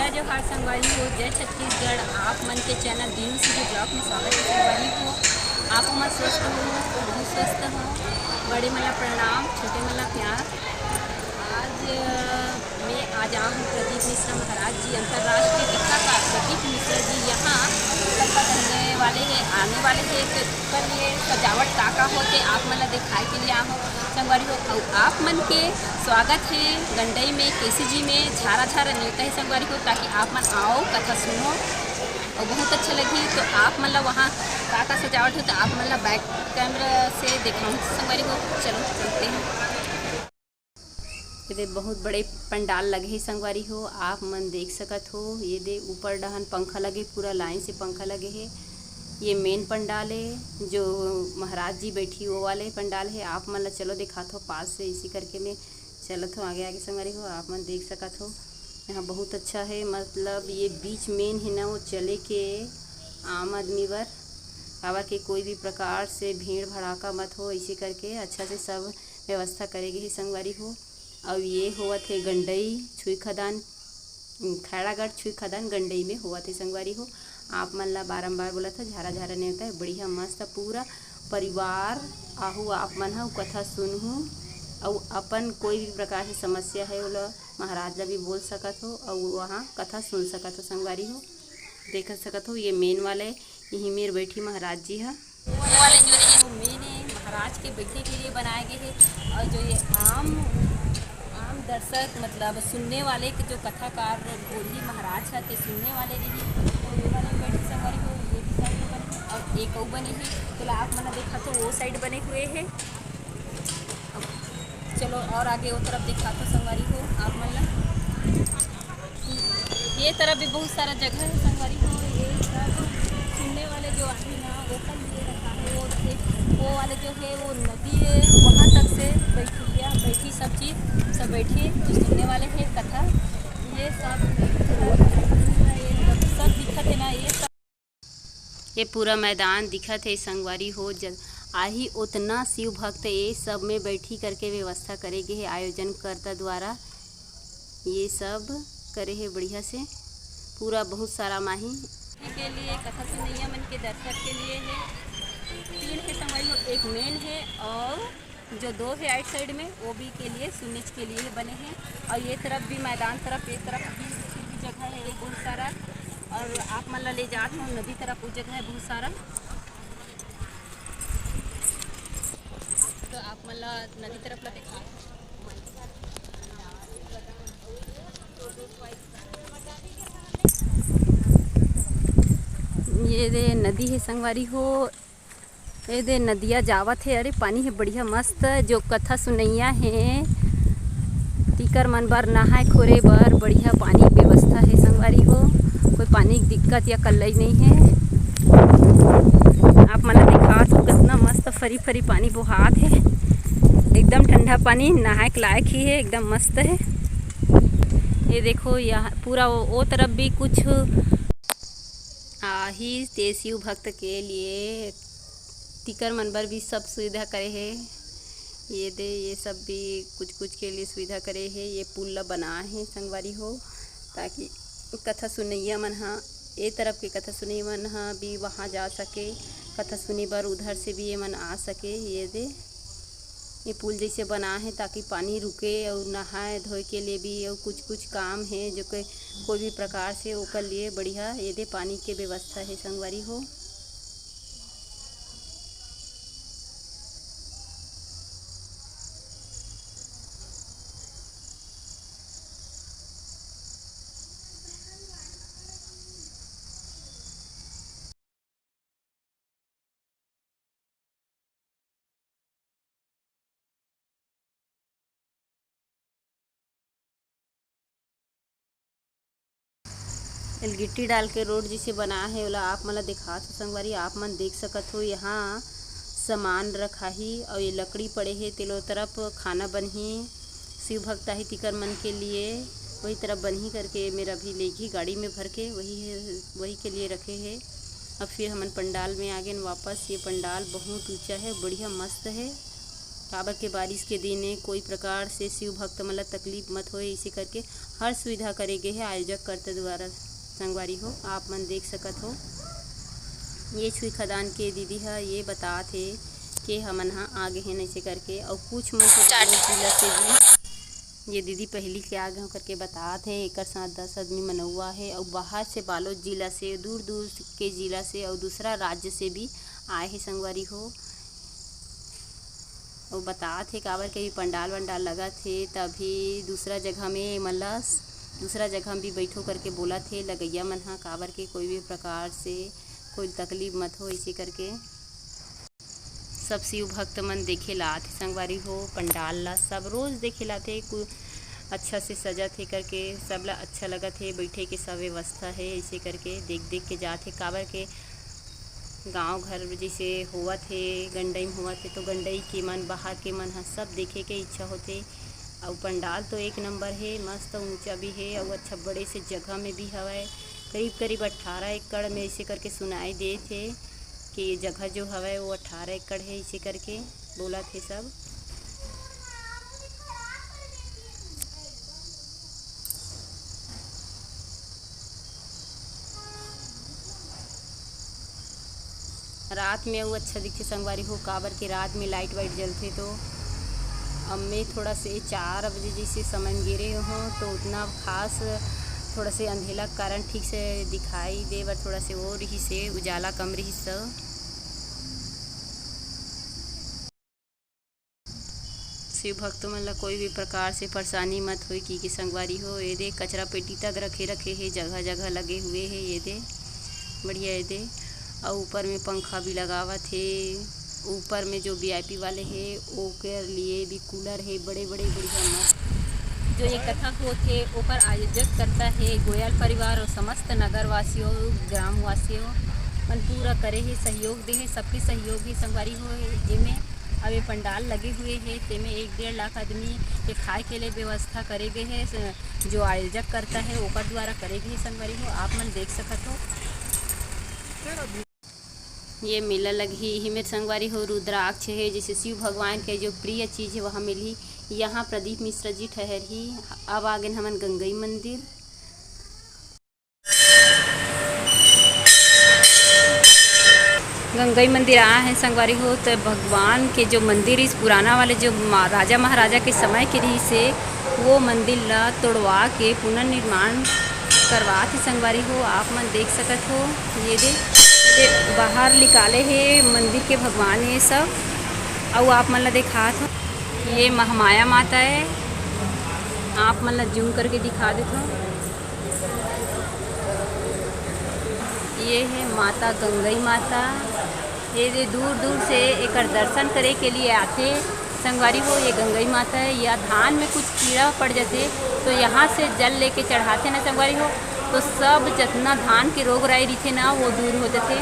जय जोहार संगवारी हो, जय छत्तीसगढ़। आप मन के चैनल दीनू सी ब्लॉग में स्वागत है संगवारी हो। आप मन स्वस्थ हो, मैं स्वस्थ हूँ। बड़े मला प्रणाम, छोटे मला प्यार। मैं आज आया हूँ प्रदीप मिश्रा महाराज जी अंतर्राष्ट्रीय टीकाकार प्रदीप मिश्रा जी यहाँ आने वाले हैं। कल ये सजावट का होते आप मन दिखाए के लिए आऊँ संगवारी हो। और आप मन के स्वागत है गंडई में केसीजी में झारा झारा न्योता है संगवारी हो, ताकि आप मन आओ कथा सुनो और बहुत अच्छा लगी। तो आप मतलब वहाँ का सजावट हो तो आप मतलब बैक कैमरा से दिखाऊँ संगवारी हो। चलो चलते हैं। ये बहुत बड़े पंडाल लगे है संगवारी हो, आप मन देख सकत हो। ये दे ऊपर डहन पंखा लगे, पूरा लाइन से पंखा लगे है। ये मेन पंडाल है जो महाराज जी बैठी वो वाले पंडाल है। आप मन चलो दिखात हो पास से, इसी करके मैं चलत हो आगे आगे संगवारी हो। आप मन देख सकत हो यहाँ बहुत अच्छा है। मतलब ये बीच मेन है ना, वो चले के आम आदमी बर काबर के कोई भी प्रकार से भीड़ भड़ाका मत हो, इसी करके अच्छा से सब व्यवस्था करेगी है संगवारी हो। और ये हुआ थे गंडई छुई खदान, खैरागढ़ छुई खदान गंडई में हुआ थे संगवारी हो। आप मन ला बारम्बार बोला था झारा झारा नहीं होता है, बढ़िया मस्त पूरा परिवार आहू आप मन हा कथा सुनहूँ। और अपन कोई भी प्रकार की समस्या है वो महाराज ला भी बोल सकत हो और वहाँ कथा सुन सकत हो संगवारी हो। देख सकत हो ये मेन वाले यहीं मेरे बैठी महाराज जी है। वो वाले जो है वो मेन है महाराज के बैठने के लिए बनाए गए हैं। और जो ये आम दर्शक मतलब सुनने वाले के जो कथाकार बोली महाराज है ते सुनने वाले रही तो ये वाले बैठे संगवारी हो। ये भी साइड में बने और एक और बने हैं, तो आप मैंने देखा तो वो साइड बने हुए हैं। चलो और आगे वो तरफ दिखा तो संगवारी हो आप मतलब ये तरफ भी बहुत सारा जगह है संगवारी हो। ये सब सुनने वाले जो आदमी ना वो कल लिए रखा है वो वाले जो है वो नदी है वहाँ तक से बैठी सब चीज़ सब बैठी जो सुनने वाले हैं कथा। ये सब दिखत है ना, ये पूरा मैदान दिखत है संगवारी हो। जब आही उतना शिव भक्त ये सब में बैठी करके व्यवस्था करेगे है आयोजन करता द्वारा ये सब करे है बढ़िया से पूरा बहुत सारा माही के लिए कथा सुनैया मन के दर्शक के लिए है। तीन है संगवारी हो, एक मेन है और जो दो है राइट साइड में वो भी के लिए सुनने के लिए बने हैं। और ये तरफ भी मैदान तरफ एक तरफ भी जगह है एक बहुत सारा। और आप मन ले जात हो नदी तरफ वो जगह है बहुत सारा, तो आप मन नदी तरफ ला देखा। ये दे नदी है संगवारी हो, ये दे नदिया जावत है। अरे पानी है बढ़िया मस्त। जो कथा सुनैया है टीकर मन बर नहाए खोरे बर बढ़िया पानी व्यवस्था है संगवारी हो। कोई पानी की दिक्कत या कल्लई नहीं है। आप मन दिखात हो कितना मस्त फरी फरी पानी बोहात है, एकदम ठंडा पानी नहाए के लायक ही है, एकदम मस्त है। ये देखो यहाँ पूरा वो तरफ भी कुछ आही शिव भक्त के लिए टिकर मनबर भी सब सुविधा करे है। ये सब भी कुछ के लिए सुविधा करे है। ये पुल बना है संगवारी हो ताकि कथा सुनैया मन हा ए तरफ के कथा सुनैया मन हा भी वहाँ जा सके कथा सुनी बर, उधर से भी ये मन आ सके। ये पुल जैसे बना है ताकि पानी रुके और नहाए धोए के लिए भी और कुछ काम है जो कि कोई भी प्रकार से ओकर लिए बढ़िया ये दे पानी के व्यवस्था है संगवारी हो। गिट्टी डाल के रोड जिसे बना है वाला आप मन दिखा तो संगवारी आप मन देख सकत हो। यहाँ सामान रखा ही और ये लकड़ी पड़े है तेलो तरफ खाना बनही शिव भक्त ही तिकर मन के लिए वही तरफ बनही करके मेरा भी लेगी गाड़ी में भर के वही के लिए रखे है। अब फिर हमन पंडाल में आ गए वापस। ये पंडाल बहुत ऊंचा है, बढ़िया मस्त है। काबर के बारिश के दिन कोई प्रकार से शिव भक्त मतलब तकलीफ मत होए, इसे करके हर सुविधा करे गए है आयोजक करते द्वारा। संगवारी हो आप मन देख सकत हो, ये छुई खदान के दीदी है ये बतात है कि हमन हाँ आगे हैं ऐसे करके। और कुछ मन तो जिला से भी ये दीदी पहली के आगे हो करके बतात है। एक साथ 10 आदमी मनौआ है और बाहर से बालोद जिला से दूर दूर के जिला से और दूसरा राज्य से भी आए हैं संगवारी हो। और बतात है काबर के भी पंडाल वंडाल लगा थे, तभी दूसरा जगह में मतलब दूसरा जगह में भी बैठो करके बोला थे लगैया मन हाँ काबर के कोई भी प्रकार से कोई तकलीफ मत हो, इसी करके सब शिव भक्त मन देखे लाते संगवारी हो। पंडाल ला सब रोज़ देखे लाते, अच्छा से सजा थे करके सब ला अच्छा लगा थे, बैठे के सब व्यवस्था है ऐसे करके देख देख के जाते। काबर के गांव घर जैसे हुआ थे गंडई में हुआ थे तो गंडई के मन बाहर के मन हाँ सब देखे के इच्छा होते। और पंडाल तो एक नंबर है, मस्त ऊंचा भी है और अच्छा बड़े से जगह में भी हवा है। करीब करीब 18 एकड़ में ऐसे करके सुनाई दे थे कि ये जगह जो हवा वो 18 एकड़ है, इसे करके बोला थे सब। रात में वो अच्छा दिखते संगवारी हो, काबर के रात में लाइट वाइट जलते तो अब मैं थोड़ा से 4 बजे जैसे समय गिरे हो तो उतना खास थोड़ा से अंधेला के कारण ठीक से दिखाई दे बर थोड़ा से वो रही से उजाला कम रही से। शिव भक्तों मन ला कोई भी प्रकार से परेशानी मत होई कि संगवारी हो। ये दे कचरा पेटी तक रखे है, जगह जगह लगे हुए है, ये दे बढ़िया ये दे। और ऊपर में पंखा भी लगावत है, ऊपर में जो वीआईपी वाले है ओके लिए भी कूलर है बड़े बड़े बढ़िया मस्त। जो ये कथा होते ऊपर आयोजक करता है गोयल परिवार और समस्त नगर वासियों ग्रामवासियों मन पूरा करे है सहयोग दे है, सबके सहयोग ही संगवारी हो। एमें अब ये पंडाल लगे हुए हैं तेमें 1-1.5 लाख आदमी के खाए के लिए व्यवस्था करे गए है, जो आयोजक करता है ओकर द्वारा करे गए संगवारी हो। आप मन देख सकत हो ये मेला लगी ही में संगवारी हो। रुद्राक्ष है जैसे शिव भगवान के जो प्रिय चीज़ है वहाँ मिली। यहाँ प्रदीप मिश्रा जी ठहर ही। अब आ गए हमन गंगई मंदिर। गंगई मंदिर आए हैं संगवारी हो तो भगवान के जो मंदिर इस पुराना वाले जो राजा महाराजा के समय के रही से वो मंदिर ला तोड़वा के पुनर्निर्माण करवा थे संगवारी हो। आप मन देख सकत हो ये दे बाहर निकाले है मंदिर के भगवान ये सब। और आप मन ला दिखा हो ये महामाया माता है, आप मन ला जूम करके दिखा देता हूँ। ये है माता गंगई माता, ये दूर दूर से एक दर्शन करे के लिए आते संगवारी हो। ये गंगई माता है, या धान में कुछ कीड़ा पड़ जाते तो यहाँ से जल लेके चढ़ाते ना संगवारी हो, तो सब जितना धान के रोग राई रही थे ना वो दूर हो जाते।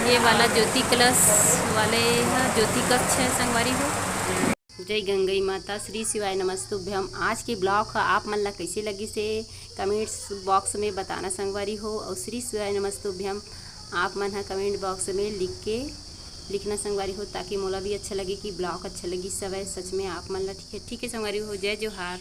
ये वाला ज्योति कलश वाले ज्योति कक्ष है संगवारी हो। जय गंगई माता, श्री शिवाय नमस्तुभ्यम। आज के ब्लॉग आप मन ला कैसे लगी से कमेंट्स बॉक्स में बताना संगवारी हो। और श्री शिवाय नमस्तुभ्यम आप मन कमेंट बॉक्स में लिखना संगवारी हो, ताकि मोला भी अच्छा लगे कि ब्लॉग अच्छा लगी सब है सच में आप मन ला। ठीक है संगवारी हो, जय जोहार।